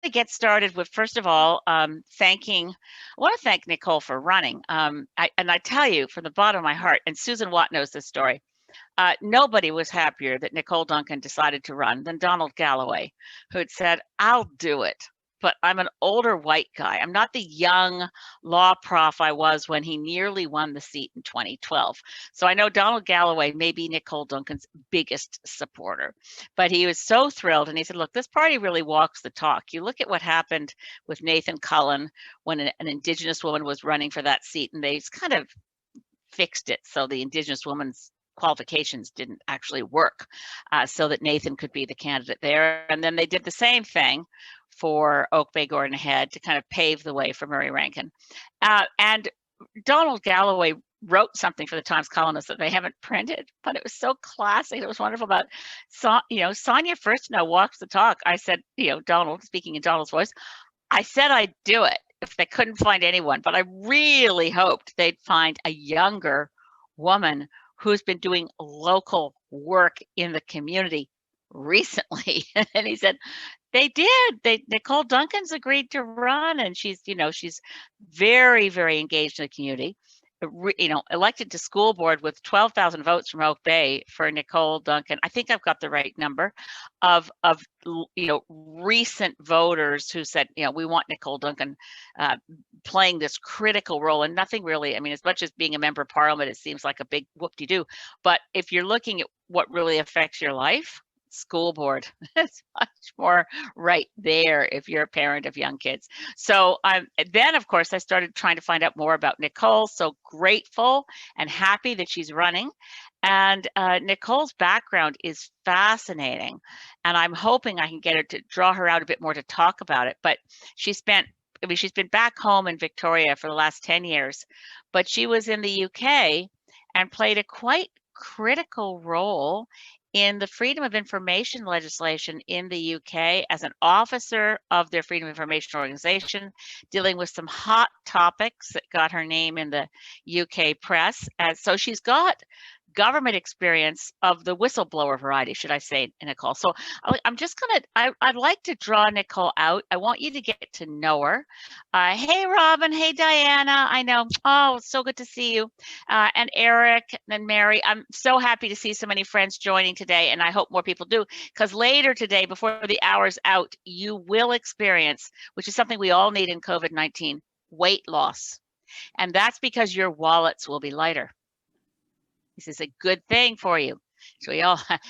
to get started with, first of all, I want to thank Nicole for running. And I tell you from the bottom of my heart, and Susan Watt knows this story, nobody was happier that Nicole Duncan decided to run than Donald Galloway, who had said, I'll do it. But I'm an older white guy. I'm not the young law prof I was when he nearly won the seat in 2012. So I know Donald Galloway may be Nicole Duncan's biggest supporter, but he was so thrilled. And he said, look, this party really walks the talk. You look at what happened with Nathan Cullen when an Indigenous woman was running for that seat, and they kind of fixed it so the Indigenous woman's qualifications didn't actually work, so that Nathan could be the candidate there. And then they did the same thing for Oak Bay Gordon Head to kind of pave the way for Murray Rankin. And Donald Galloway wrote something for the Times columnist that they haven't printed, but it was so classic. It was wonderful about, Sonia Furstenau walks the talk. I said, Donald, speaking in Donald's voice, I said I'd do it if they couldn't find anyone, but I really hoped they'd find a younger woman who's been doing local work in the community recently. And he said, they did. Nicole Duncan's agreed to run, and she's very, very engaged in the community. Elected to school board with 12,000 votes from Oak Bay for Nicole Duncan. I think I've got the right number of recent voters who said, we want Nicole Duncan playing this critical role, and nothing really, as much as being a member of parliament, it seems like a big whoop-de-doo. But if you're looking at what really affects your life, school board, it's much more right there if you're a parent of young kids. So then, of course, I started trying to find out more about Nicole. So grateful and happy that she's running. And Nicole's background is fascinating. And I'm hoping I can get her to draw her out a bit more to talk about it. But she's been back home in Victoria for the last 10 years, but she was in the UK and played a quite critical role in the freedom of information legislation in the UK as an officer of their freedom of information organization, dealing with some hot topics that got her name in the UK press. And so she's got government experience of the whistleblower variety, should I say, Nicole. So I'm just I'd like to draw Nicole out. I want you to get to know her. Hey, Robin. Hey, Diana. I know. Oh, it's so good to see you. And Eric and Mary. I'm so happy to see so many friends joining today, and I hope more people do, because later today, before the hour's out, you will experience, which is something we all need in COVID-19, weight loss. And that's because your wallets will be lighter. This is a good thing for you. So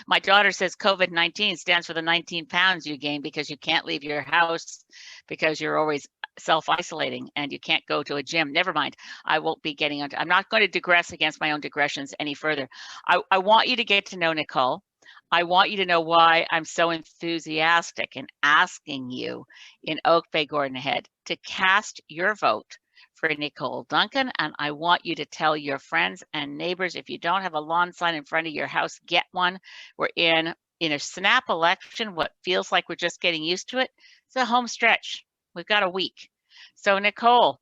my daughter says COVID-19 stands for the 19 pounds you gain because you can't leave your house because you're always self-isolating and you can't go to a gym. Never mind. I won't be getting on. I'm not going to digress against my own digressions any further. I want you to get to know Nicole. I want you to know why I'm so enthusiastic in asking you in Oak Bay Gordon Head to cast your vote for Nicole Duncan, and I want you to tell your friends and neighbors, if you don't have a lawn sign in front of your house, get one. We're in a snap election, what feels like we're just getting used to it. It's a home stretch. We've got a week. So Nicole,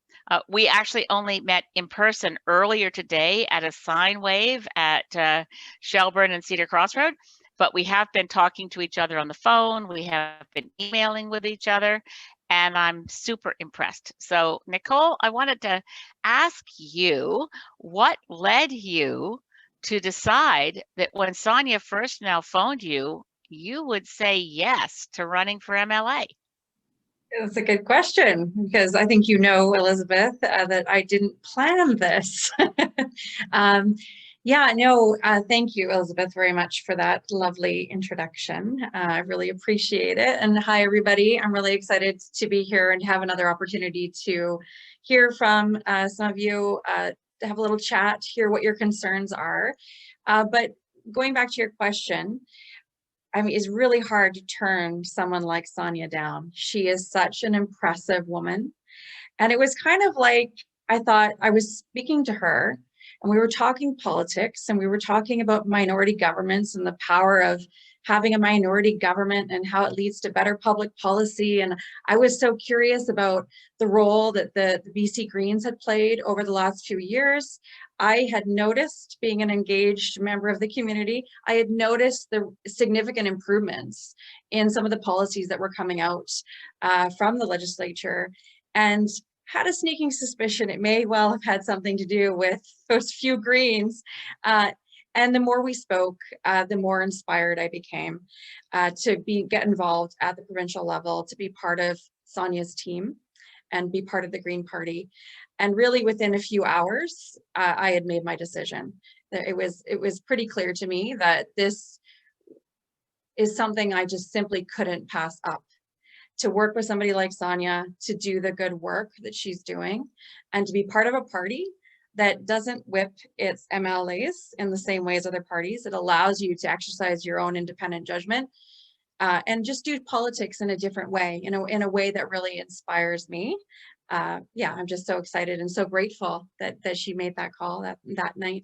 we actually only met in person earlier today at a sign wave at Shelburne and Cedar Crossroad, but we have been talking to each other on the phone. We have been emailing with each other, and I'm super impressed. So Nicole, I wanted to ask you, what led you to decide that when Sonia Furstenau phoned you, you would say yes to running for MLA? That's a good question, because I think Elizabeth, that I didn't plan this. Thank you, Elizabeth, very much for that lovely introduction. I really appreciate it. And hi, everybody. I'm really excited to be here and have another opportunity to hear from some of you, have a little chat, hear what your concerns are. But going back to your question, it's really hard to turn someone like Sonia down. She is such an impressive woman. And it was kind of like, I thought I was speaking to her and we were talking politics and we were talking about minority governments and the power of having a minority government and how it leads to better public policy. And I was so curious about the role that the BC Greens had played over the last few years. I had noticed, being an engaged member of the community, I had noticed the significant improvements in some of the policies that were coming out from the legislature, and had a sneaking suspicion it may well have had something to do with those few Greens. And the more we spoke, the more inspired I became to get involved at the provincial level, to be part of Sonia's team and be part of the Green Party. And really within a few hours, I had made my decision. It was pretty clear to me that this is something I just simply couldn't pass up. To work with somebody like Sonia, to do the good work that she's doing, and to be part of a party that doesn't whip its MLAs in the same way as other parties. It allows you to exercise your own independent judgment and just do politics in a different way, in a way that really inspires me. Yeah, I'm just so excited and so grateful that she made that call that night.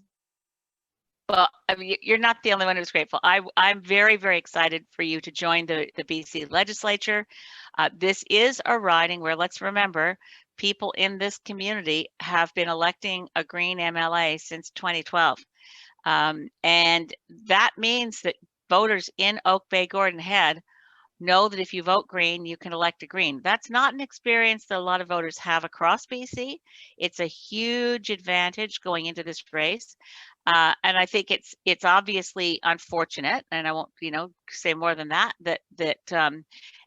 Well, I mean, you're not the only one who's grateful. I'm very, very excited for you to join the BC legislature. This is a riding where, let's remember, people in this community have been electing a Green MLA since 2012. And that means that voters in Oak Bay Gordon Head know that if you vote Green, you can elect a Green. That's not an experience that a lot of voters have across BC. It's a huge advantage going into this race. And I think it's obviously unfortunate, and I won't, say more than that, that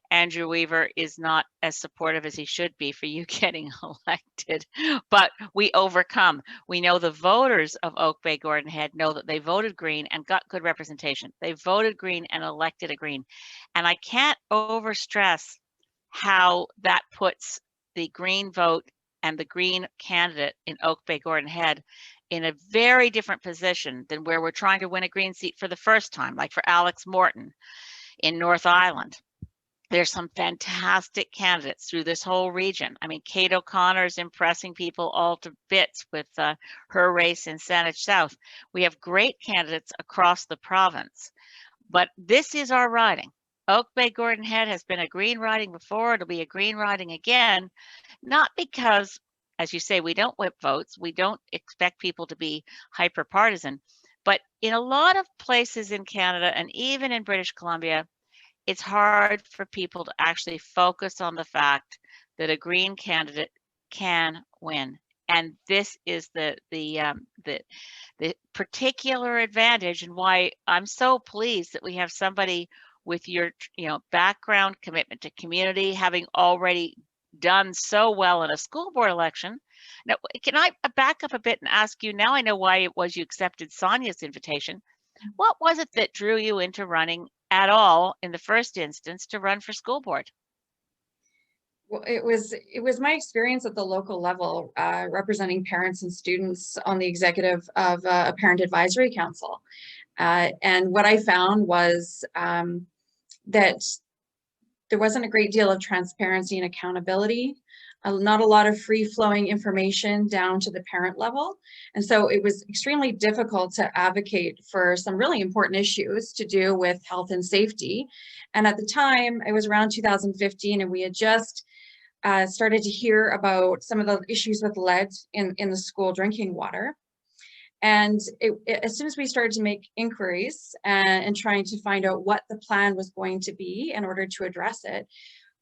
Andrew Weaver is not as supportive as he should be for you getting elected, but we overcome. We know the voters of Oak Bay Gordon Head know that they voted Green and got good representation. They voted Green and elected a Green. And I can't overstress how that puts the Green vote and the Green candidate in Oak Bay Gordon Head in a very different position than where we're trying to win a Green seat for the first time, like for Alex Morton in North Island. There's some fantastic candidates through this whole region. I mean, Kate O'Connor is impressing people all to bits with her race in Saanich South. We have great candidates across the province, but this is our riding. Oak Bay Gordon Head has been a Green riding before. It'll be a Green riding again, not because, as you say, we don't whip votes. We don't expect people to be hyper partisan, but in a lot of places in Canada and even in British Columbia, it's hard for people to actually focus on the fact that a Green candidate can win. And this is the particular advantage, and why I'm so pleased that we have somebody with your background, commitment to community, having already done so well in a school board election. Now, can I back up a bit and ask you, now I know why it was you accepted Sonia's invitation. What was it that drew you into running at all in the first instance to run for school board? Well, it was my experience at the local level, representing parents and students on the executive of a parent advisory council. And what I found was that there wasn't a great deal of transparency and accountability, not a lot of free-flowing information down to the parent level. And so it was extremely difficult to advocate for some really important issues to do with health and safety. And at the time, it was around 2015, and we had just started to hear about some of the issues with lead in the school drinking water. And as soon as we started to make inquiries and trying to find out what the plan was going to be in order to address it,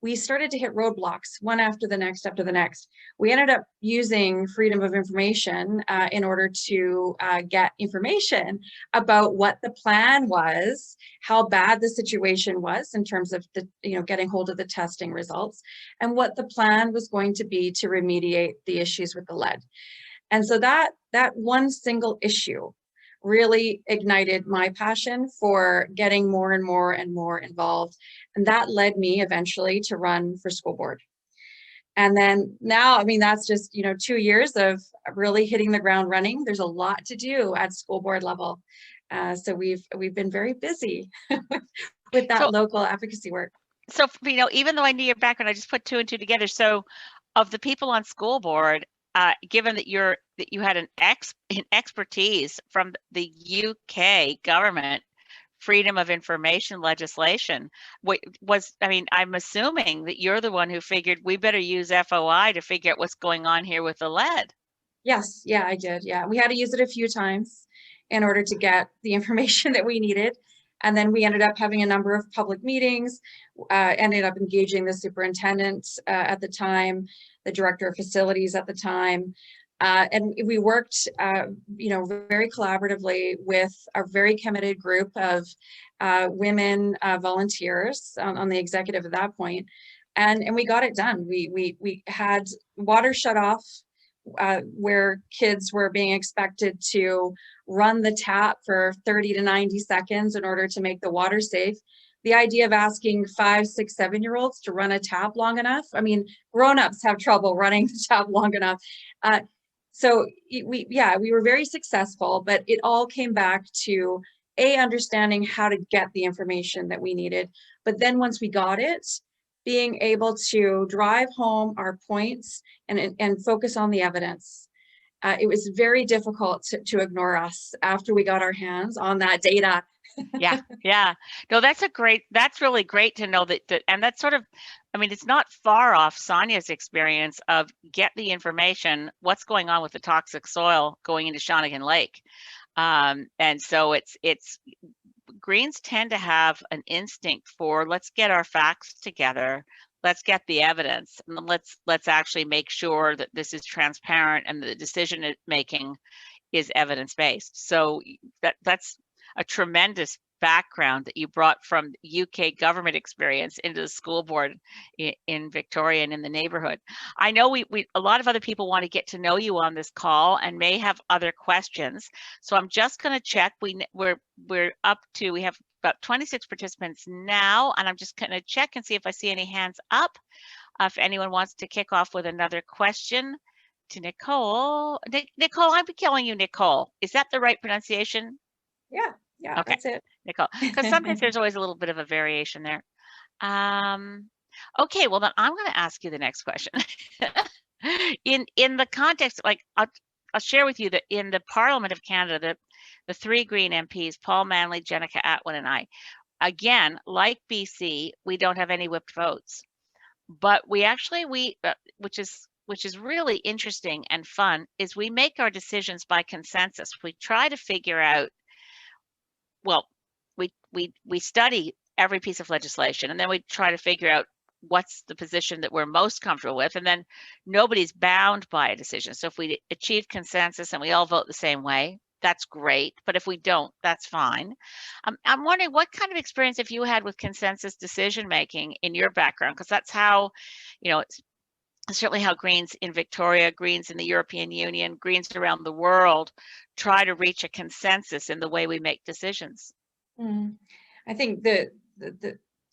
we started to hit roadblocks one after the next after the next. We ended up using freedom of information in order to get information about what the plan was, how bad the situation was in terms of the getting hold of the testing results, and what the plan was going to be to remediate the issues with the lead. And so that one single issue really ignited my passion for getting more and more and more involved. And that led me eventually to run for school board. And then now, I mean, that's just, 2 years of really hitting the ground running. There's a lot to do at school board level. So we've been very busy with that local advocacy work. So, even though I knew your background, I just put 2 and 2 together. So of the people on school board, given that you had an expertise from the UK government freedom of information legislation. I mean, I'm assuming that you're the one who figured we better use FOI to figure out what's going on here with the lead. Yes, yeah, I did. Yeah, we had to use it a few times in order to get the information that we needed. And then we ended up having a number of public meetings, ended up engaging the superintendent at the time, the director of facilities at the time. And we worked, very collaboratively with a very committed group of women volunteers on the executive at that point. And we got it done. We had water shut off where kids were being expected to run the tap for 30 to 90 seconds in order to make the water safe. The idea of asking 5, 6, 7-year-olds to run a tap long enough. I mean, grown-ups have trouble running the tap long enough. So we were very successful, but it all came back to understanding how to get the information that we needed. But then once we got it, being able to drive home our points and focus on the evidence. It was very difficult to ignore us after we got our hands on that data. Yeah. No, that's really great to know that, and that's sort of, I mean, it's not far off Sonia's experience of get the information, what's going on with the toxic soil going into Shawnigan Lake. And so it's Greens tend to have an instinct for let's get our facts together, let's get the evidence, and let's actually make sure that this is transparent and the decision making is evidence-based. So that's a tremendous background that you brought from UK government experience into the school board in Victoria and in the neighborhood. I know we a lot of other people want to get to know you on this call and may have other questions. So I'm just going to check. We're up to, we have about 26 participants now, and I'm just going to check and see if I see any hands up. If anyone wants to kick off with another question to Nicole. Nicole, I'm calling you Nicole. Is that the right pronunciation? Yeah, okay. That's it. Nicole, because sometimes there's always a little bit of a variation there. Okay, well then I'm going to ask you the next question. in the context, like I'll share with you that in the Parliament of Canada, the 3 Green MPs, Paul Manley, Jenica Atwood, and I, again, like BC, we don't have any whipped votes, but we actually which is really interesting and fun, is we make our decisions by consensus. We try to figure out, well, we study every piece of legislation, and then we try to figure out what's the position that we're most comfortable with, and then nobody's bound by a decision. So if we achieve consensus and we all vote the same way, that's great. But if we don't, that's fine. I'm wondering what kind of experience have you had with consensus decision making in your background? Because that's how, it's certainly how Greens in Victoria, Greens in the European Union, Greens around the world try to reach a consensus in the way we make decisions. I think that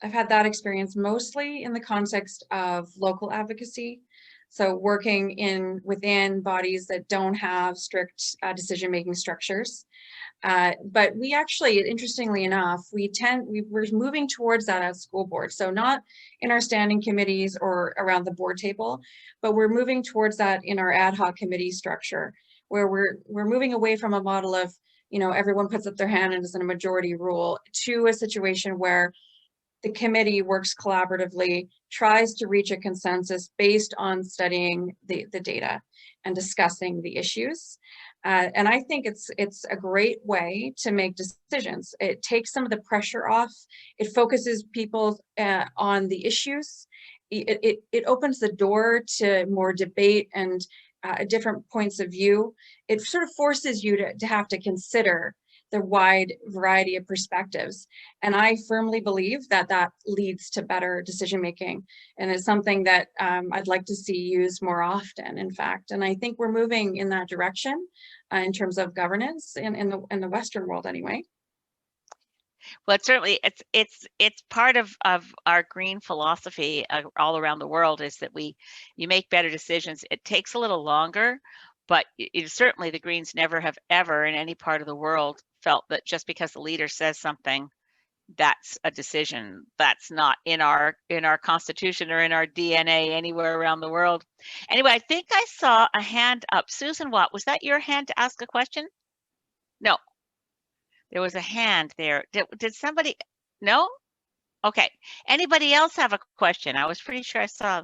I've had that experience mostly in the context of local advocacy. So working within bodies that don't have strict decision-making structures. But we actually, interestingly enough, we're moving towards that as school board. So not in our standing committees or around the board table, but we're moving towards that in our ad hoc committee structure, where we're moving away from a model of, everyone puts up their hand and it's in a majority rule, to a situation where the committee works collaboratively, tries to reach a consensus based on studying the data and discussing the issues. And I think it's a great way to make decisions. It takes some of the pressure off. It focuses people on the issues. It opens the door to more debate and different points of view. It sort of forces you to have to consider the wide variety of perspectives. And I firmly believe that leads to better decision-making, and it's something that I'd like to see used more often, in fact. And I think we're moving in that direction in terms of governance in the Western world anyway. Well, it's part of our green philosophy all around the world, is that you make better decisions. It takes a little longer, but certainly the Greens never have ever in any part of the world felt that just because the leader says something, that's a decision. That's not in our constitution or in our DNA anywhere around the world. Anyway, I think I saw a hand up. Susan Watt, was that your hand to ask a question? No. There was a hand there. Did somebody? No? Okay. Anybody else have a question? I was pretty sure I saw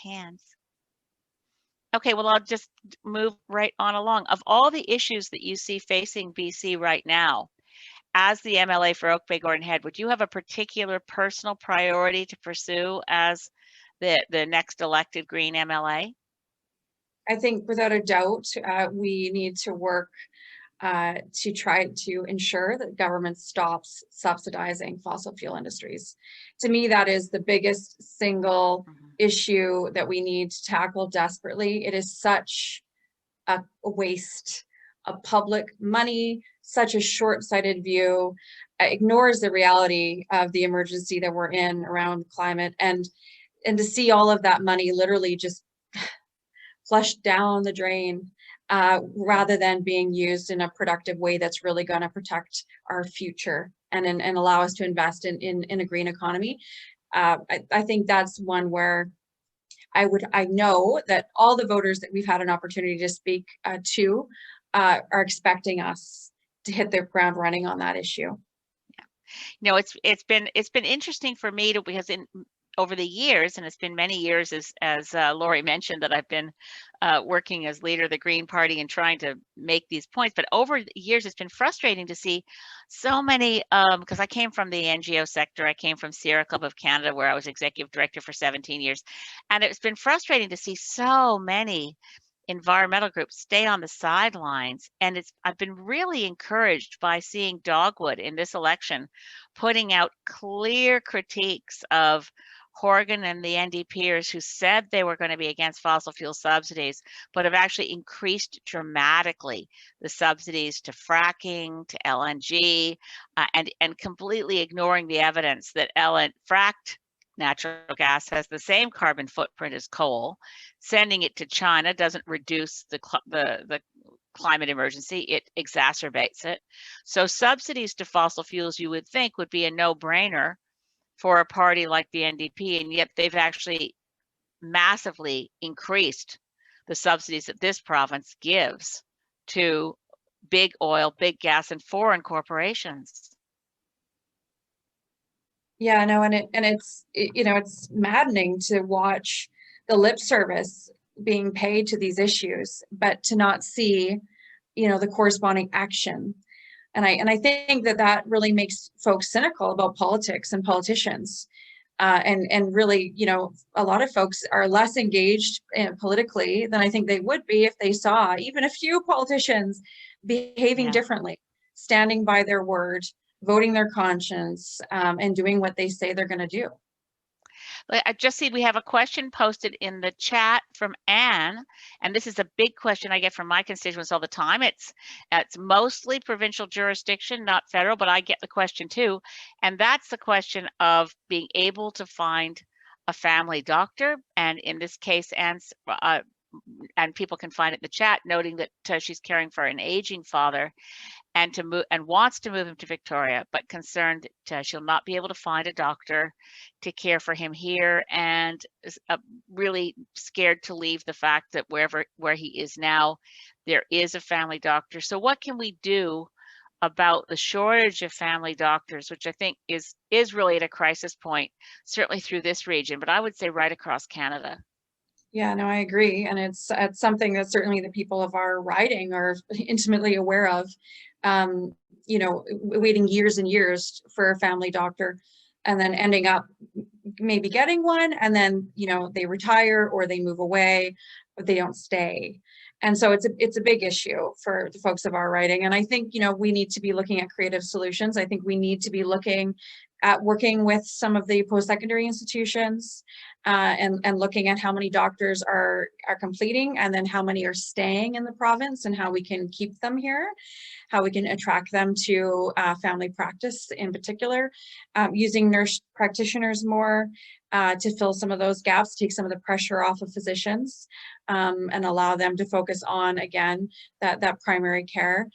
hands. Okay, well, I'll just move right on along. Of all the issues that you see facing BC right now, as the MLA for Oak Bay Gordon Head, would you have a particular personal priority to pursue as the next elected Green MLA? I think without a doubt, we need to work to try to ensure that government stops subsidizing fossil fuel industries. To me, that is the biggest single issue that we need to tackle desperately. It is such a waste of public money, such a short-sighted view, ignores the reality of the emergency that we're in around climate, and to see all of that money literally just flushed down the drain rather than being used in a productive way that's really going to protect our future and allow us to invest in a green economy. I think that's one where I know that all the voters that we've had an opportunity to speak to are expecting us to hit the ground running on that issue. No, it's been interesting for me to, because over the years, and it's been many years, as Lori mentioned, that I've been working as leader of the Green Party and trying to make these points. But over the years, it's been frustrating to see so many, because I came from the NGO sector. I came from Sierra Club of Canada, where I was executive director for 17 years. And it's been frustrating to see so many environmental groups stay on the sidelines. And I've been really encouraged by seeing Dogwood in this election putting out clear critiques of Horgan and the NDPers who said they were going to be against fossil fuel subsidies, but have actually increased dramatically the subsidies to fracking, to LNG, and completely ignoring the evidence that fracked natural gas has the same carbon footprint as coal. Sending it to China doesn't reduce the climate emergency, it exacerbates it. So subsidies to fossil fuels, you would think, would be a no-brainer for a party like the NDP, and yet they've actually massively increased the subsidies that this province gives to big oil, big gas, and foreign corporations. Yeah, no, and it's it's maddening to watch the lip service being paid to these issues, but to not see, the corresponding action. And I think that really makes folks cynical about politics and politicians. And really, a lot of folks are less engaged politically than I think they would be if they saw even a few politicians behaving differently, standing by their word, voting their conscience, and doing what they say they're going to do. I just see we have a question posted in the chat from Anne, and this is a big question I get from my constituents all the time. It's mostly provincial jurisdiction, not federal, but I get the question too. And that's the question of being able to find a family doctor. And in this case, Anne's, and people can find it in the chat, noting that she's caring for an aging father and wants to move him to Victoria, but concerned that she'll not be able to find a doctor to care for him here, and is really scared to leave the fact that where he is now, there is a family doctor. So what can we do about the shortage of family doctors, which I think is really at a crisis point, certainly through this region, but I would say right across Canada. Yeah, no, I agree. And it's something that certainly the people of our riding are intimately aware of. Waiting years and years for a family doctor and then ending up maybe getting one, and then, they retire or they move away, but they don't stay. And so it's a big issue for the folks of our riding. And I think, we need to be looking at creative solutions. I think we need to be looking at working with some of the post-secondary institutions and looking at how many doctors are completing, and then how many are staying in the province, and how we can keep them here, how we can attract them to family practice in particular, using nurse practitioners more to fill some of those gaps, take some of the pressure off of physicians, and allow them to focus on, again, that primary care.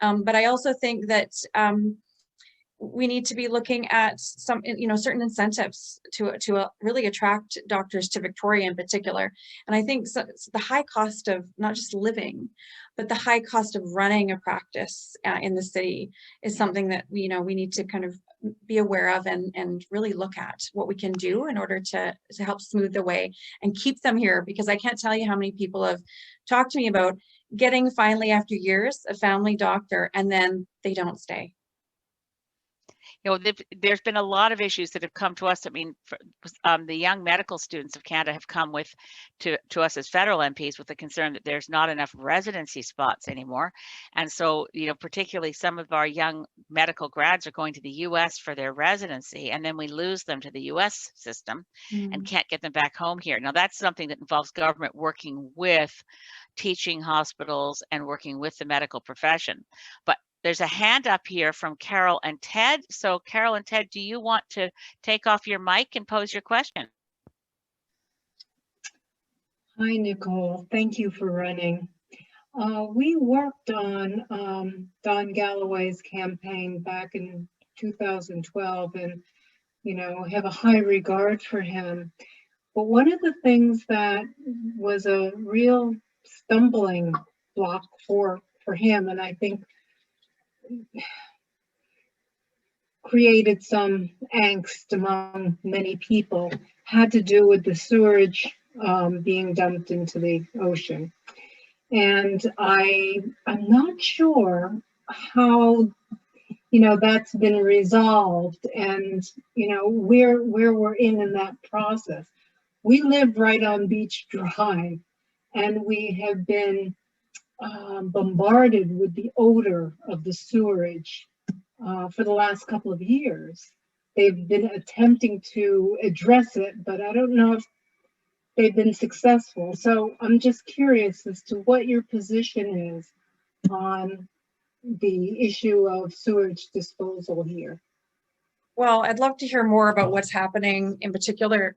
But I also think that we need to be looking at some, certain incentives to really attract doctors to Victoria in particular. And I think the high cost of not just living, but the high cost of running a practice in the city is something that we need to kind of be aware of and really look at what we can do in order to help smooth the way and keep them here. Because I can't tell you how many people have talked to me about getting finally, after years, a family doctor, and then they don't stay. There's been a lot of issues that have come to us. I mean, the young medical students of Canada have come to us as federal MPs with the concern that there's not enough residency spots anymore. And so, particularly some of our young medical grads are going to the US for their residency, and then we lose them to the US system and can't get them back home here. Now, that's something that involves government working with teaching hospitals and working with the medical profession. But there's a hand up here from Carol and Ted. So Carol and Ted, do you want to take off your mic and pose your question? Hi, Nicole. Thank you for running. We worked on Don Galloway's campaign back in 2012 and, have a high regard for him. But one of the things that was a real stumbling block for him, and I think created some angst among many people, had to do with the sewage being dumped into the ocean. And I'm not sure how, that's been resolved and, where we're in that process. We live right on Beach Drive, and we have been bombarded with the odor of the sewerage for the last couple of years. They've been attempting to address it, but I don't know if they've been successful. So I'm just curious as to what your position is on the issue of sewage disposal here. Well, I'd love to hear more about what's happening in particular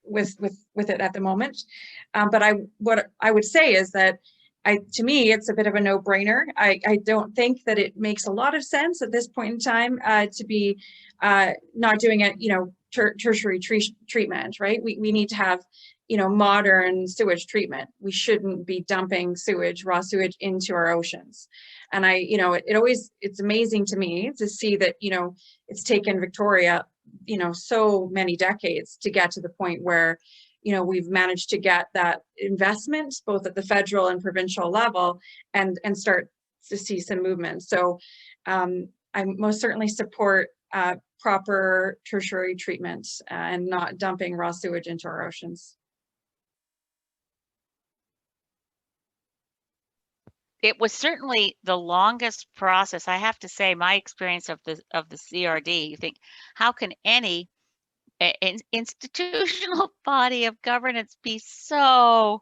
with it at the moment. But what I would say is that to me, it's a bit of a no-brainer. I don't think that it makes a lot of sense at this point in time to be not doing it, tertiary treatment, right? We need to have, modern sewage treatment. We shouldn't be dumping raw sewage into our oceans. And it's amazing to me to see that, it's taken Victoria, so many decades to get to the point where, we've managed to get that investment both at the federal and provincial level and start to see some movement. So I most certainly support proper tertiary treatment and not dumping raw sewage into our oceans. It was certainly the longest process. I have to say, my experience of the CRD, you think, how can any institutional body of governance be so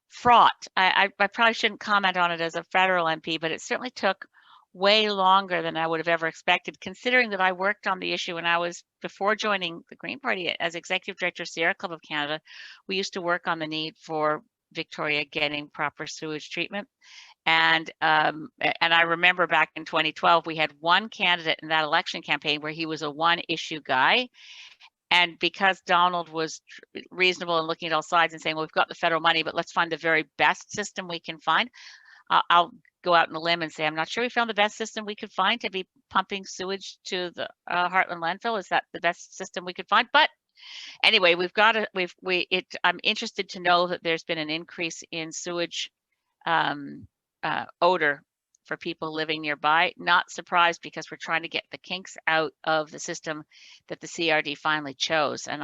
fraught? I probably shouldn't comment on it as a federal MP, but it certainly took way longer than I would have ever expected, considering that I worked on the issue when I was, before joining the Green Party as Executive Director of Sierra Club of Canada. We used to work on the need for Victoria getting proper sewage treatment. And I remember back in 2012, we had one candidate in that election campaign where he was a one issue guy. And because Donald was reasonable and looking at all sides and saying, well, we've got the federal money, but let's find the very best system we can find. I'll go out on a limb and say, I'm not sure we found the best system we could find to be pumping sewage to the Heartland landfill. Is that the best system we could find? But anyway, I'm interested to know that there's been an increase in sewage odor for people living nearby. Not surprised, because we're trying to get the kinks out of the system that the CRD finally chose. And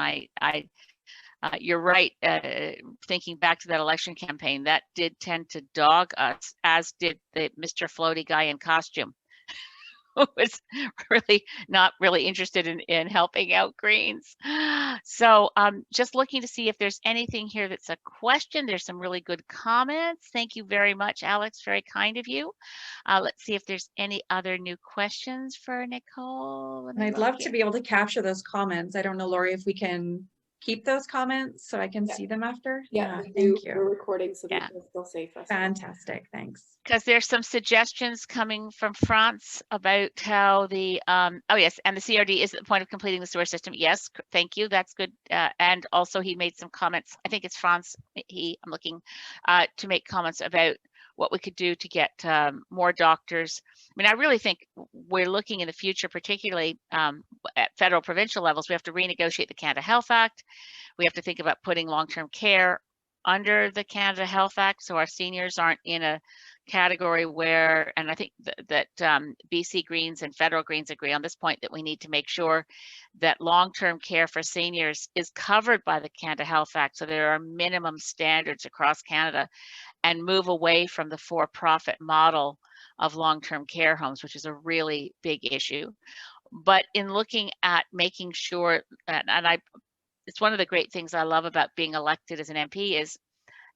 you're right, thinking back to that election campaign, that did tend to dog us, as did the Mr. Floaty guy in costume, who was really not really interested in helping out Greens. So just looking to see if there's anything here that's a question. There's some really good comments. Thank you very much, Alex. Very kind of you. Let's see if there's any other new questions for Nicole. And I'd love to be able to capture those comments. I don't know, Lori, if we can keep those comments so I can Yeah. see them after? Yeah, Thank we're you. recording, so they Yeah. can still save us. Fantastic, thanks. Because there's some suggestions coming from France about how the oh yes, and the CRD is at the point of completing the sewer system. Yes, thank you, that's good. And also he made some comments, I think it's France, I'm looking to make comments about what we could do to get more doctors. I mean, I really think we're looking in the future, particularly at federal, provincial levels, we have to renegotiate the Canada Health Act. We have to think about putting long-term care under the Canada Health Act, so our seniors aren't in a category where, and I think that BC Greens and federal Greens agree on this point, that we need to make sure that long-term care for seniors is covered by the Canada Health Act, so there are minimum standards across Canada, and move away from the for-profit model of long-term care homes, which is a really big issue. But in looking at making sure, it's one of the great things I love about being elected as an MP is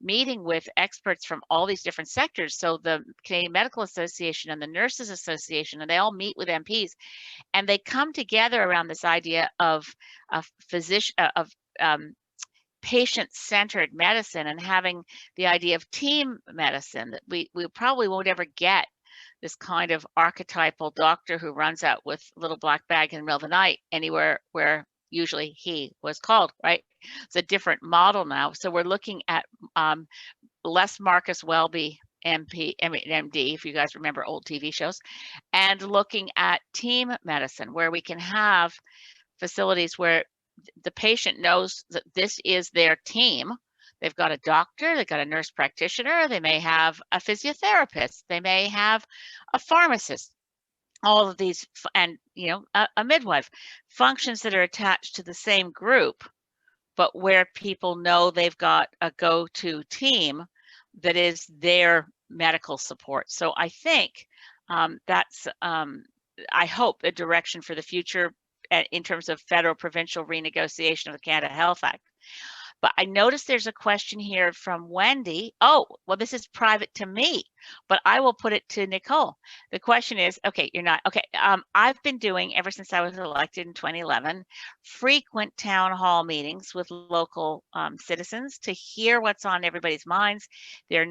meeting with experts from all these different sectors. So the Canadian Medical Association and the Nurses Association, and they all meet with MPs, and they come together around this idea of patient-centered medicine, and having the idea of team medicine, that we probably won't ever get this kind of archetypal doctor who runs out with a little black bag in the middle of the night anywhere where usually he was called, right? It's a different model now. So we're looking at less Marcus Welby MD, if you guys remember old TV shows, and looking at team medicine, where we can have facilities where the patient knows that this is their team. They've got a doctor, they've got a nurse practitioner, they may have a physiotherapist, they may have a pharmacist, all of these, and a midwife, functions that are attached to the same group, but where people know they've got a go-to team that is their medical support. So I think that's, I hope, a direction for the future in terms of federal provincial renegotiation of the Canada Health Act. But I noticed there's a question here from Wendy. Oh, well, this is private to me, but I will put it to Nicole. The question is, okay, you're not, okay. I've been doing, ever since I was elected in 2011, frequent town hall meetings with local citizens to hear what's on everybody's minds. They're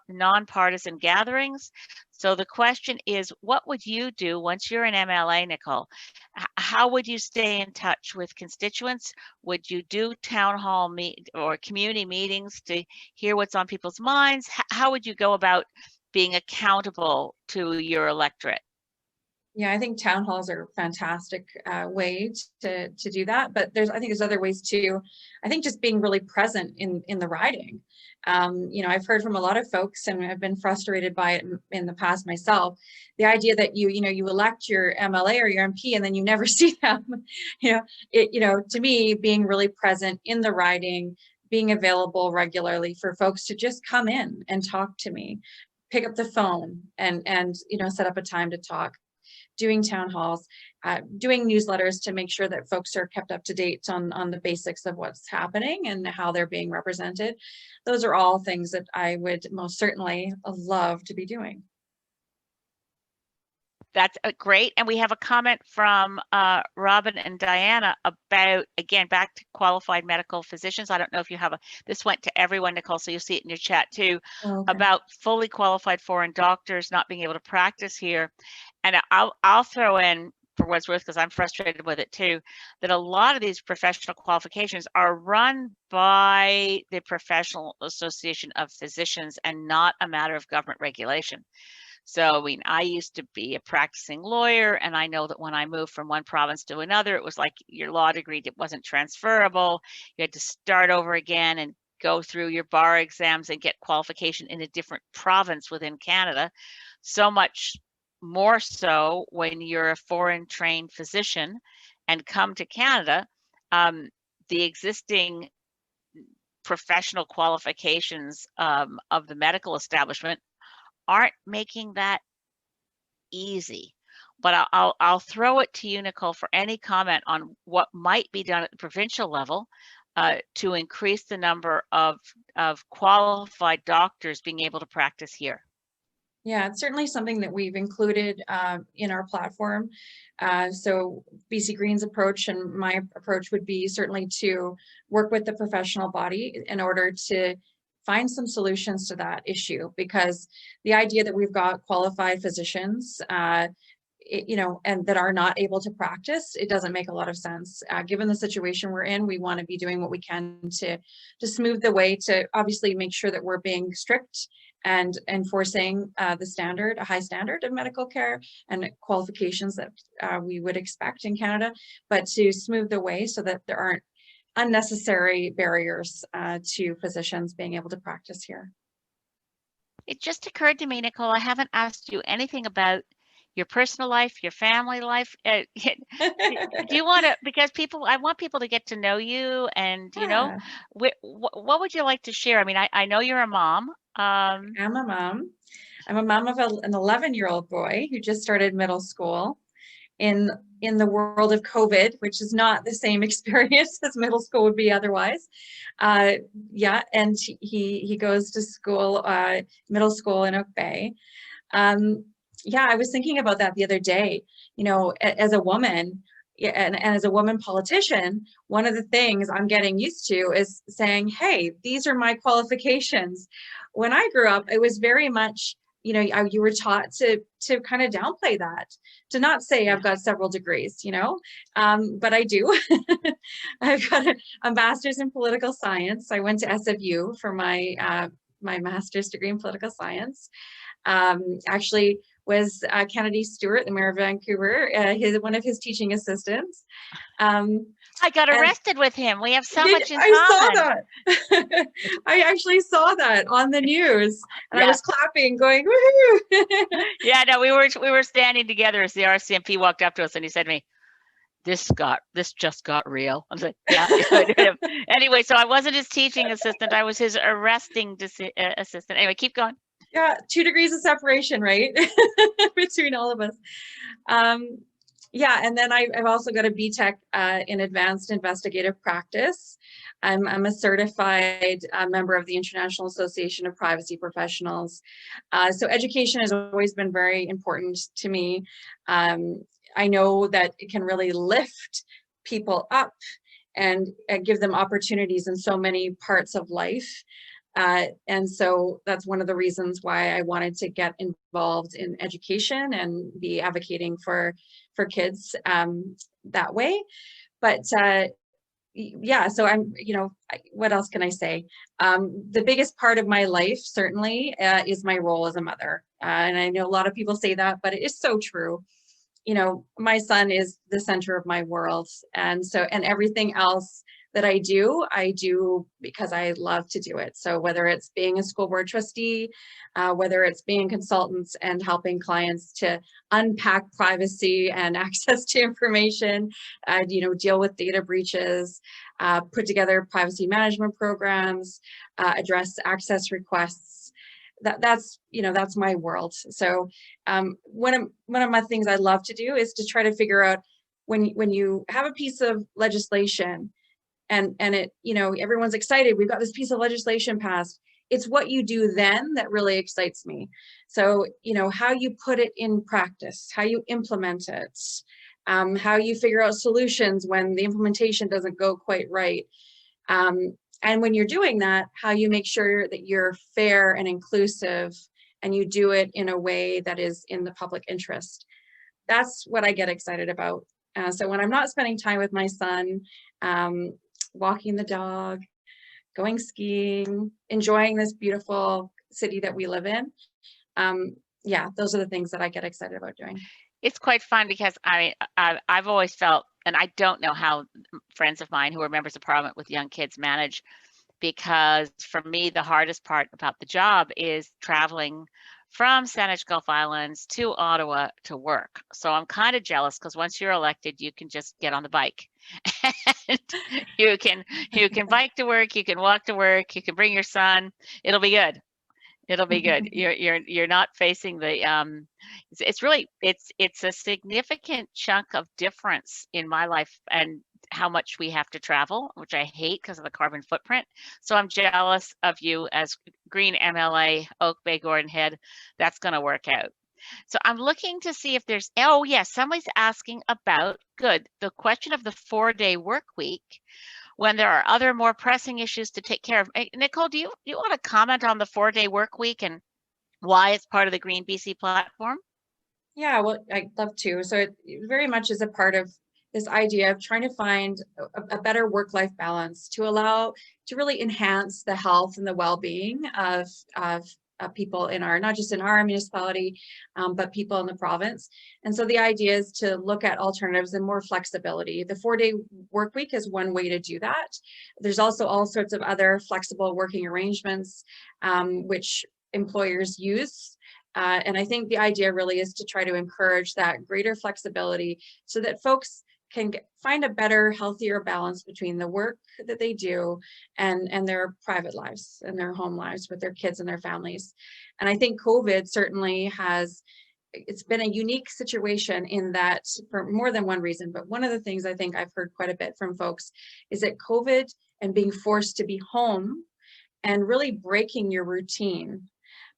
nonpartisan gatherings. So the question is, what would you do once you're an MLA, Nicole? How would you stay in touch with constituents? Would you do town hall or community meetings to hear what's on people's minds? How would you go about being accountable to your electorate? Yeah, I think town halls are a fantastic way to do that. But I think there's other ways too. I think just being really present in the riding. I've heard from a lot of folks, and I've been frustrated by it in the past myself. The idea that you elect your MLA or your MP and then you never see them. To me, being really present in the riding, being available regularly for folks to just come in and talk to me, pick up the phone and set up a time to talk. Doing town halls, doing newsletters to make sure that folks are kept up to date on the basics of what's happening and how they're being represented. Those are all things that I would most certainly love to be doing. That's great. And we have a comment from Robin and Diana about, again, back to qualified medical physicians. I don't know if you have this went to everyone, Nicole, so you'll see it in your chat too, about fully qualified foreign doctors not being able to practice here. And I'll throw in, for what's worth, because I'm frustrated with it too, that a lot of these professional qualifications are run by the Professional Association of Physicians and not a matter of government regulation. So, I used to be a practicing lawyer, and I know that when I moved from one province to another, it was like your law degree, it wasn't transferable. You had to start over again and go through your bar exams and get qualification in a different province within Canada. So much more so when you're a foreign trained physician and come to Canada, the existing professional qualifications of the medical establishment aren't making that easy. But I'll throw it to you, Nicole, for any comment on what might be done at the provincial level to increase the number of qualified doctors being able to practice here. Yeah, it's certainly something that we've included in our platform. So BC Green's approach and my approach would be certainly to work with the professional body in order to find some solutions to that issue, because the idea that we've got qualified physicians and that are not able to practice, it doesn't make a lot of sense. Given the situation we're in, we want to be doing what we can to smooth the way, to obviously make sure that we're being strict and enforcing the standard, a high standard of medical care and qualifications that we would expect in Canada, but to smooth the way so that there aren't unnecessary barriers to physicians being able to practice here. It just occurred to me, Nicole, I haven't asked you anything about your personal life, your family life. Do you want to, because I want people to get to know you, and Yeah. what would you like to share? I mean, I know you're a mom. I'm a mom. I'm a mom of an 11-year-old boy who just started middle school. In the world of COVID, which is not the same experience as middle school would be otherwise. Yeah, and he goes to school, middle school in Oak Bay. Yeah, I was thinking about that the other day. As a woman, and as a woman politician, one of the things I'm getting used to is saying, hey, these are my qualifications. When I grew up, it was very much, you were taught to kind of downplay that, to not say I've got several degrees, but I do. I've got a master's in political science. I went to SFU for my master's degree in political science. Actually was Kennedy Stewart, the mayor of Vancouver, one of his teaching assistants. I got arrested with him. We have so much in common. I saw that. I actually saw that on the news, and I was clapping, going, woohoo! Yeah, no, we were standing together as the RCMP walked up to us, and he said to me, this just got real. I was like, yeah. Anyway, so I wasn't his teaching assistant. I was his arresting assistant. Anyway, keep going. Yeah, 2 degrees of separation, right? Between all of us. Yeah, and then I've also got a BTech in advanced investigative practice. I'm a certified member of the International Association of Privacy Professionals. So education has always been very important to me. I know that it can really lift people up and give them opportunities in so many parts of life. And so that's one of the reasons why I wanted to get involved in education and be advocating for kids that way. But yeah, so what else can I say? The biggest part of my life certainly is my role as a mother. And I know a lot of people say that, but it is so true. My son is the center of my world. And everything else that I do because I love to do it. So whether it's being a school board trustee, whether it's being consultants and helping clients to unpack privacy and access to information, deal with data breaches, put together privacy management programs, address access requests. That's my world. So one of my things I love to do is to try to figure out when you have a piece of legislation and it, everyone's excited, we've got this piece of legislation passed. It's what you do then that really excites me. So, how you put it in practice, how you implement it, how you figure out solutions when the implementation doesn't go quite right. And when you're doing that, how you make sure that you're fair and inclusive and you do it in a way that is in the public interest. That's what I get excited about. So when I'm not spending time with my son, walking the dog, going skiing, enjoying this beautiful city that we live in, yeah, those are the things that I get excited about doing. It's quite fun because I've always felt, and I don't know how friends of mine who are members of parliament with young kids manage, because for me, the hardest part about the job is traveling from Saanich Gulf Islands to Ottawa to work. So I'm kind of jealous because once you're elected, you can just get on the bike. And you can bike to work, you can walk to work, you can bring your son. It'll be good. It'll be good. You're not facing the it's a significant chunk of difference in my life and how much we have to travel, which I hate because of the carbon footprint. So I'm jealous of you as Green MLA, Oak Bay Gordon Head. That's going to work out. So I'm looking to see if there's, oh yes, somebody's asking about, good, the question of the 4-day work week when there are other more pressing issues to take care of. Nicole, do you want to comment on the 4-day work week and why it's part of the Green BC platform? Yeah, well, I'd love to. So it very much is a part of this idea of trying to find a better work-life balance to allow to really enhance the health and the well-being of people in our, not just in our municipality, but people in the province. And so the idea is to look at alternatives and more flexibility. The 4-day work week is one way to do that. There's also all sorts of other flexible working arrangements, which employers use. And I think the idea really is to try to encourage that greater flexibility so that folks can find a better, healthier balance between the work that they do and their private lives and their home lives with their kids and their families. And I think COVID certainly it's been a unique situation in that for more than one reason, but one of the things I think I've heard quite a bit from folks is that COVID and being forced to be home and really breaking your routine,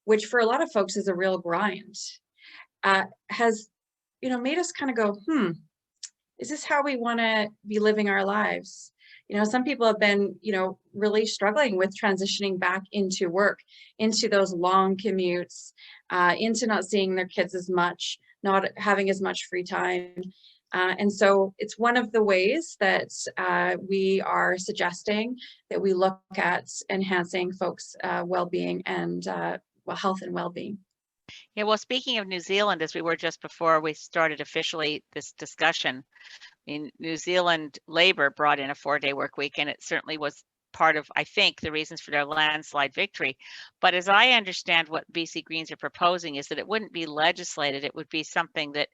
which for a lot of folks is a real grind, has, made us kind of go, is this how we want to be living our lives? Some people have been, really struggling with transitioning back into work, into those long commutes, into not seeing their kids as much, not having as much free time. And so it's one of the ways that we are suggesting that we look at enhancing folks' well-being and health and well-being. Yeah, well, speaking of New Zealand, as we were just before we started officially this discussion, New Zealand Labor brought in a 4-day work week, and it certainly was part of, I think, the reasons for their landslide victory. But as I understand what BC Greens are proposing is that it wouldn't be legislated, it would be something that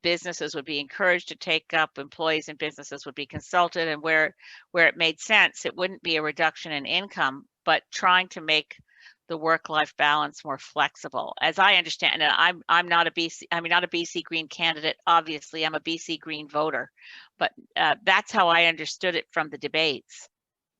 businesses would be encouraged to take up, employees and businesses would be consulted, and where it made sense, it wouldn't be a reduction in income, but trying to make the work-life balance more flexible. As I understand it, I'm not a BC Green candidate. Obviously, I'm a BC Green voter, but that's how I understood it from the debates.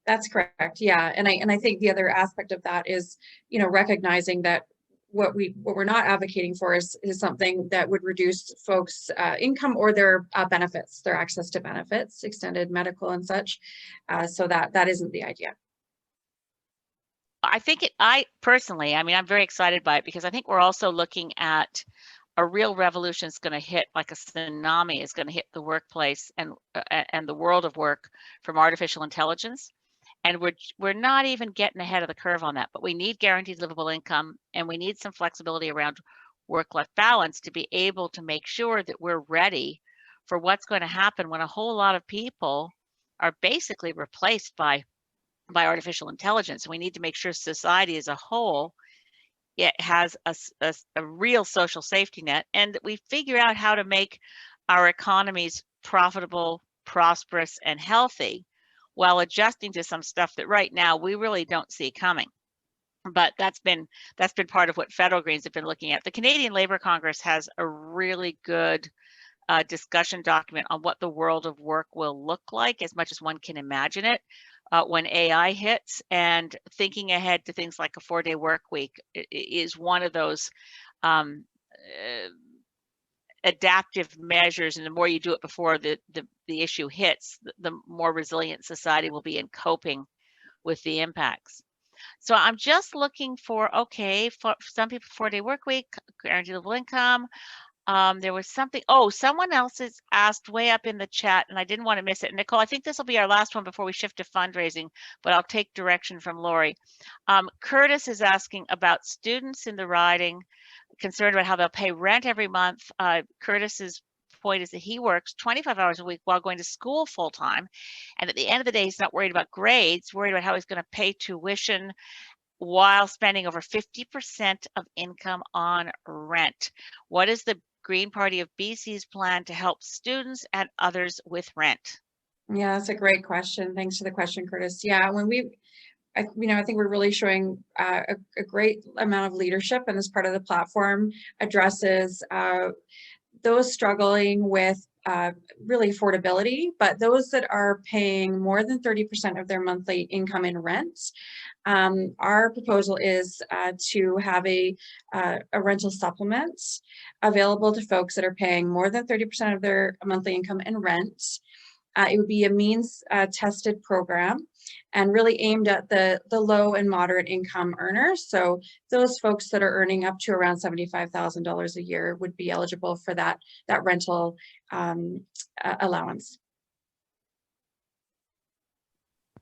That's correct. Yeah, and I think the other aspect of that is, recognizing that what we're not advocating for is something that would reduce folks' income or their benefits, their access to benefits, extended medical and such. So that isn't the idea. I personally, I'm very excited by it because I think we're also looking at a real revolution is going to hit, like a tsunami is going to hit the workplace and the world of work from artificial intelligence. And we're not even getting ahead of the curve on that, but we need guaranteed livable income and we need some flexibility around work-life balance to be able to make sure that we're ready for what's going to happen when a whole lot of people are basically replaced by artificial intelligence. We need to make sure society as a whole, it has a real social safety net, and that we figure out how to make our economies profitable, prosperous, and healthy while adjusting to some stuff that right now we really don't see coming. But that's been part of what Federal Greens have been looking at. The Canadian Labour Congress has a really good discussion document on what the world of work will look like, as much as one can imagine it, when AI hits, and thinking ahead to things like a 4-day work week is one of those adaptive measures. And the more you do it before the issue hits, the more resilient society will be in coping with the impacts. So I'm just looking for, okay, for some people, 4-day work week, guaranteed livable income. There was something, someone else has asked way up in the chat, and I didn't want to miss it. Nicole, I think this will be our last one before we shift to fundraising, but I'll take direction from Lori. Curtis is asking about students in the riding, concerned about how they'll pay rent every month. Curtis's point is that he works 25 hours a week while going to school full time. And at the end of the day, he's not worried about grades, worried about how he's going to pay tuition while spending over 50% of income on rent. What is the Green Party of BC's plan to help students and others with rent? Yeah, that's a great question. Thanks for the question, Curtis. Yeah, I think we're really showing a great amount of leadership, and this part of the platform addresses those struggling with really affordability, but those that are paying more than 30% of their monthly income in rent, our proposal is to have a rental supplement available to folks that are paying more than 30% of their monthly income in rent. It would be a means tested program and really aimed at the low and moderate income earners. So those folks that are earning up to around $75,000 a year would be eligible for that rental allowance.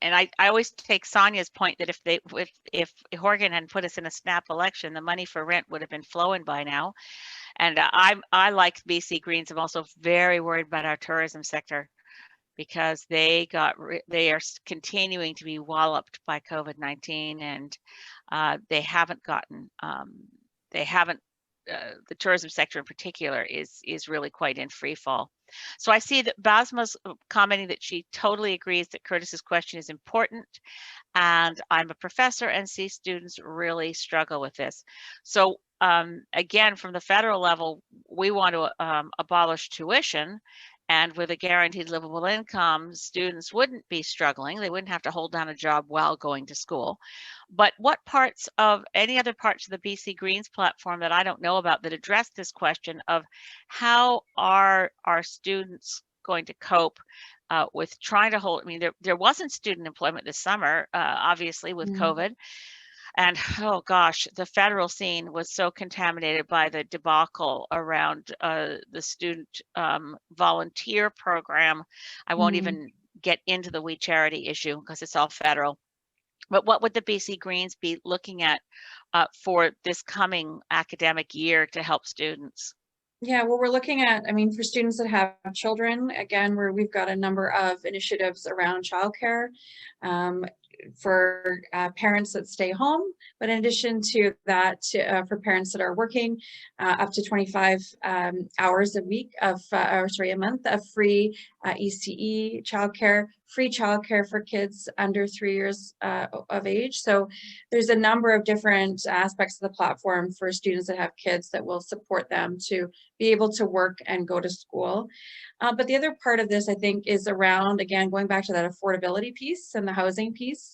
And I always take Sonia's point that if Horgan had put us in a snap election, the money for rent would have been flowing by now. And I like BC Greens. I'm also very worried about our tourism sector, because they are continuing to be walloped by COVID-19, and they haven't gotten, the tourism sector in particular is really quite in free fall. So I see that Basma's commenting that she totally agrees that Curtis's question is important, and I'm a professor and see students really struggle with this. So again, from the federal level, we want to abolish tuition. And with a guaranteed livable income, students wouldn't be struggling. They wouldn't have to hold down a job while going to school. But what parts of any other parts of the BC Greens platform that I don't know about that address this question of how are our students going to cope with trying to hold, I mean, there wasn't student employment this summer, obviously with COVID. And oh gosh, the federal scene was so contaminated by the debacle around the student volunteer program. I won't even get into the We Charity issue because it's all federal. But what would the BC Greens be looking at for this coming academic year to help students? Yeah, well, we're looking at, I mean, for students that have children, again, we've got a number of initiatives around childcare. For parents that stay home, but in addition to that, for parents that are working up to 25 hours a week of, a month of free ECE childcare, free childcare for kids under 3 years of age. So there's a number of different aspects of the platform for students that have kids that will support them to be able to work and go to school. But the other part of this, I think, is around, again, going back to that affordability piece and the housing piece.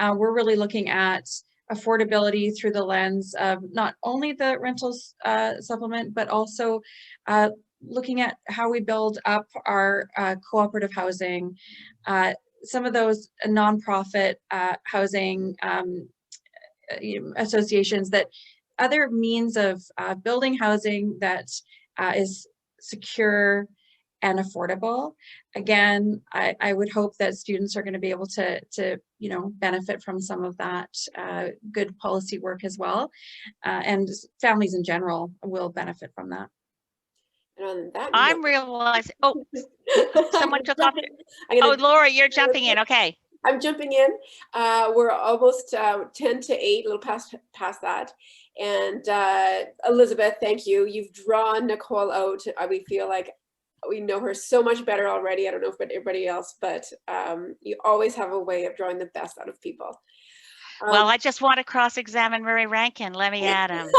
We're really looking at affordability through the lens of not only the rentals supplement, but also looking at how we build up our cooperative housing, some of those nonprofit housing associations, that other means of building housing that is secure and affordable. Again, I would hope that students are going to be able to benefit from some of that good policy work as well, and families in general will benefit from that. And on that I'm realizing, oh, someone took off. Oh, Laura, you're jumping in. Okay. I'm jumping in. We're almost 10 to 8, a little past that. And Elizabeth, thank you. You've drawn Nicole out. We feel like we know her so much better already. I don't know if everybody else, but you always have a way of drawing the best out of people. Well, I just want to cross-examine Murray Rankin. Let me add him.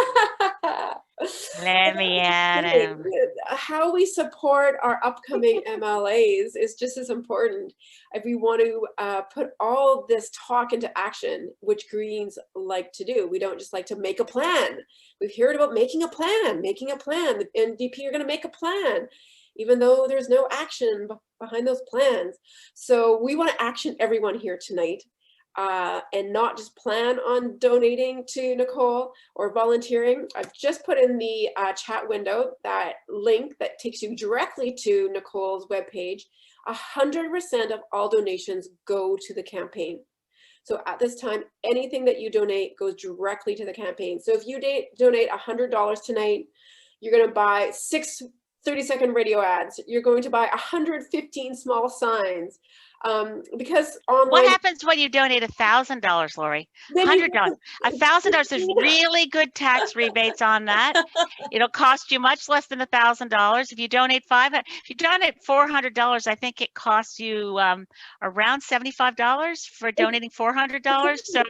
Let me add him. How we support our upcoming MLAs is just as important. If we want to put all this talk into action, which Greens like to do, we don't just like to make a plan. We've heard about making a plan. The NDP are going to make a plan, even though there's no action behind those plans. So we want to action everyone here tonight. And not just plan on donating to Nicole or volunteering. I've just put in the chat window that link that takes you directly to Nicole's webpage. 100% of all donations go to the campaign. So at this time, anything that you donate goes directly to the campaign. So if you donate $100 tonight, you're going to buy 6 30-second radio ads. You're going to buy 115 small signs, Because online. What happens when you donate $1,000, Lori? $100. $1,000. There's really good tax rebates on that. It'll cost you much less than $1,000. If you donate $400, I think it costs you around $75 for donating $400. So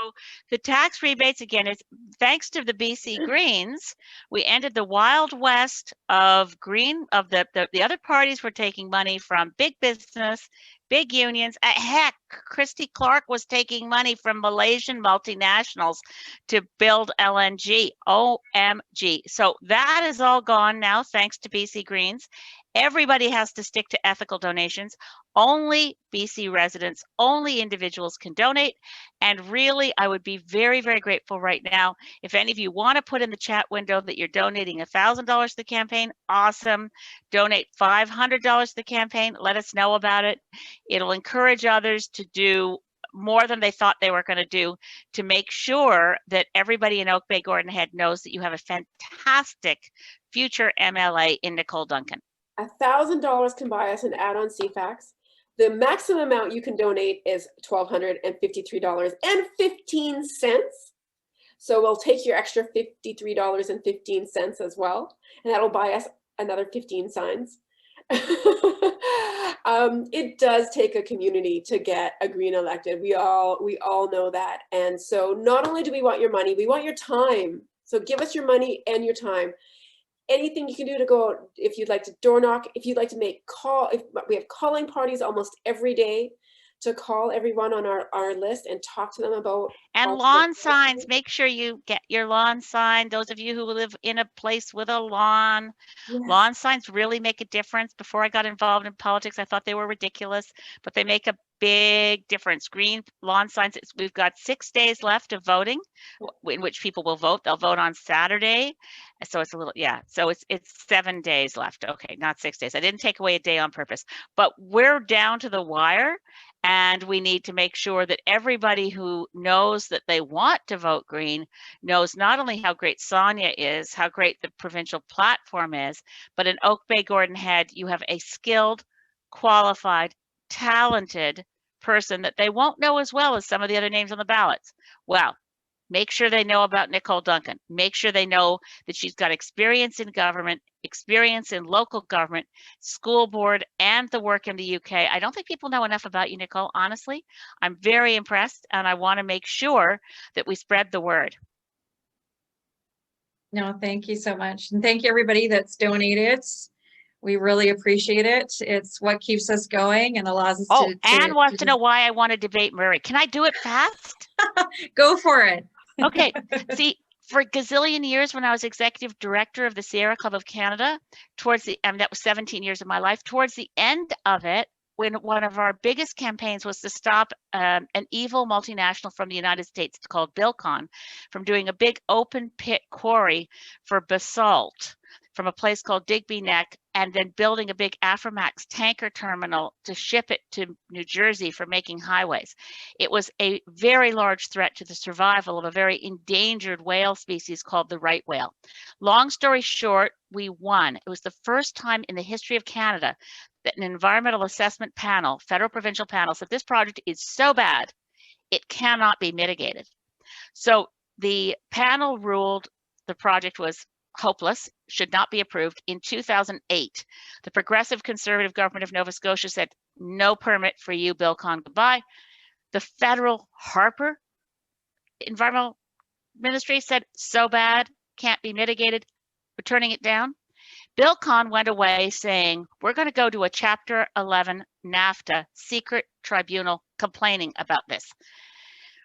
the tax rebates, again, is thanks to the BC Greens. We ended the Wild West of green, of the other parties were taking money from big business, big unions. Heck, Christy Clark was taking money from Malaysian multinationals to build LNG. OMG. So that is all gone now, thanks to BC Greens. Everybody has to stick to ethical donations. Only BC residents, only individuals can donate. And really, I would be very, very grateful right now. If any of you want to put in the chat window that you're donating $1,000 to the campaign, awesome. Donate $500 to the campaign. Let us know about it. It'll encourage others to do more than they thought they were going to do, to make sure that everybody in Oak Bay Gordon Head knows that you have a fantastic future MLA in Nicole Duncan. $1,000 can buy us an add-on CFAX. The maximum amount you can donate is $1,253.15. So we'll take your extra $53.15 as well, and that'll buy us another 15 signs. It does take a community to get a Green elected. We all know that. And so not only do we want your money, we want your time. So give us your money and your time. Anything you can do to go out, if you'd like to door knock, if you'd like to make call, if we have calling parties almost every day to call everyone on our list and talk to them about. And lawn signs, make sure you get your lawn sign. Those of you who live in a place with a lawn, yes. Lawn signs really make a difference. Before I got involved in politics, I thought they were ridiculous, but they make a big difference. Green lawn signs, we've got 6 days left of voting in which people will vote. They'll vote on Saturday. So it's a little, yeah, so it's 7 days left. Okay, not 6 days. I didn't take away a day on purpose, but we're down to the wire. And we need to make sure that everybody who knows that they want to vote Green knows not only how great Sonia is, how great the provincial platform is, but in Oak Bay Gordon Head, you have a skilled, qualified, talented person that they won't know as well as some of the other names on the ballots. Well, make sure they know about Nicole Duncan. Make sure they know that she's got experience in government, experience in local government, school board, and the work in the UK. I don't think people know enough about you, Nicole, honestly. I'm very impressed, and I want to make sure that we spread the word. No, thank you so much. And thank you, everybody that's donated. We really appreciate it. It's what keeps us going and allows us to. Anne wants to know why I want to debate Murray. Can I do it fast? Go for it. Okay. See, for a gazillion years when I was executive director of the Sierra Club of Canada, that was 17 years of my life, towards the end of it, when one of our biggest campaigns was to stop an evil multinational from the United States called Bilcon from doing a big open pit quarry for basalt from a place called Digby Neck, and then building a big Aframax tanker terminal to ship it to New Jersey for making highways. It was a very large threat to the survival of a very endangered whale species called the right whale. Long story short, we won. It was the first time in the history of Canada that an environmental assessment panel, federal provincial panel, said this project is so bad, it cannot be mitigated. So the panel ruled the project was hopeless, should not be approved. In 2008, the progressive conservative government of Nova Scotia said, no permit for you, Bilcon, goodbye. The federal Harper Environmental Ministry said, so bad, can't be mitigated, we're turning it down. Bilcon went away saying, we're going to go to a Chapter 11 NAFTA secret tribunal complaining about this.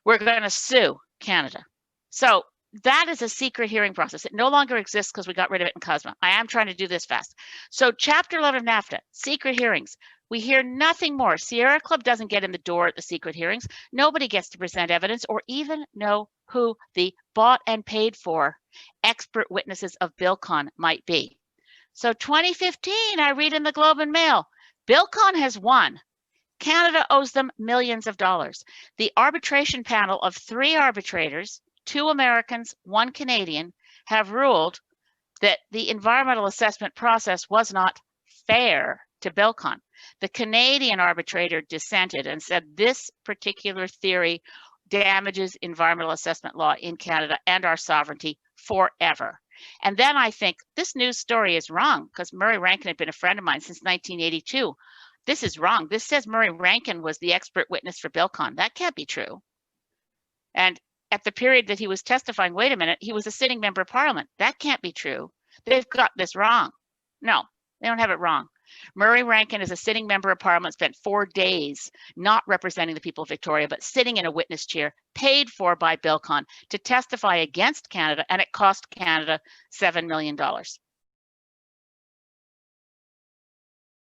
We're going to sue Canada. So that is a secret hearing process. It no longer exists because we got rid of it in COSMA. I am trying to do this fast. So Chapter 11 NAFTA, secret hearings. We hear nothing more. Sierra Club doesn't get in the door at the secret hearings. Nobody gets to present evidence or even know who the bought and paid for expert witnesses of Bilcon might be. So 2015, I read in the Globe and Mail, Bilcon has won. Canada owes them millions of dollars. The arbitration panel of 3 arbitrators, 2 Americans, 1 Canadian, have ruled that the environmental assessment process was not fair to Belcon. The Canadian arbitrator dissented and said this particular theory damages environmental assessment law in Canada and our sovereignty forever. And then I think this news story is wrong because Murray Rankin had been a friend of mine since 1982. This is wrong. This says Murray Rankin was the expert witness for Belcon. That can't be true. And at the period that he was testifying, wait a minute, he was a sitting member of parliament. That can't be true. They've got this wrong. No, they don't have it wrong. Murray Rankin is a sitting member of parliament, spent 4 days not representing the people of Victoria, but sitting in a witness chair, paid for by Belcon to testify against Canada, and it cost Canada $7 million.